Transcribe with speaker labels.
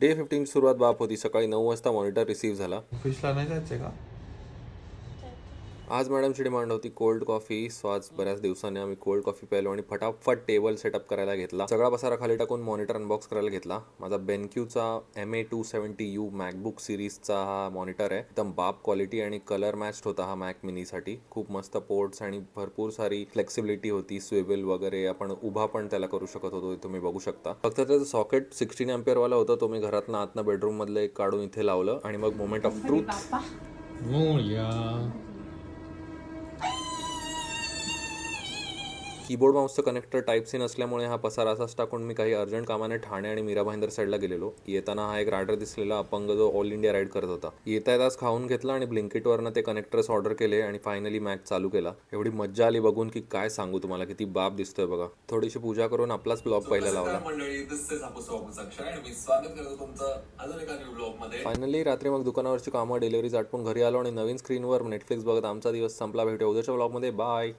Speaker 1: Day 15 सुरुवात बाप होती. सकाळी 9 वाजता मॉनिटर रिसीव्ह झाला.
Speaker 2: ऑफिसला नाही जायचंय का?
Speaker 1: आज मॅडमची डिमांड होती कोल्ड कॉफी. सो आज बऱ्याच दिवसांनी आम्ही कोल्ड कॉफी प्यायलो आणि फटाफट टेबल सेटअप करायला घेतला. सगळा पसारा खाली टाकून मॉनिटर अनबॉक्स करायला घेतला. माझा बेनक्यूचा MA270U मॅकबुक सिरीजचा हा मॉनिटर आहे. एकदम बाप क्वालिटी आणि कलर मॅच्ड होता हा मॅक मिनीसाठी. खूप मस्त पोर्ट्स आणि भरपूर सारी फ्लेक्सिबिलिटी होती. स्विवेल वगैरे आपण उभा पण त्याला करू शकत होतो. तुम्ही बघू शकता. फक्त त्याचं सॉकेट 16 एम्पियर वाला होता. तो मी घरातनं आतनं बेडरूम मधलं एक काढून इथे लावलं आणि मग मोमेंट ऑफ ट्रूथ. कीबोर्ड माऊसचं कनेक्टर टाईप सी नसल्यामुळे हा पसारा असाच टाकून मी काही अर्जंट कामाने ठाणे आणि मीरा भाईंदर साईडला गेलेलो. येताना हा एक रायडर दिसलेला अपंग जो ऑल इंडिया राईड करत होता. येता येताच खाऊन घेतला आणि ब्लिंकिटवरनं ते कनेक्टर्स ऑर्डर केले आणि फायनली मॅच चालू केला. एवढी मज्जा आली बघून की काय सांगू तुम्हाला, किती बाप दिसतोय बघा. थोडीशी पूजा करून आपलाच ब्लॉग पहिला लावला. फायनली रात्री मग दुकानावरची कामं डिलिव्हरी आटपून घरी आलो आणि नवीन स्क्रीनवर नेटफ्लिक्स बघत आमचा दिवस संपला. भेटूया उद्याच्या ब्लॉगमध्ये. बाय.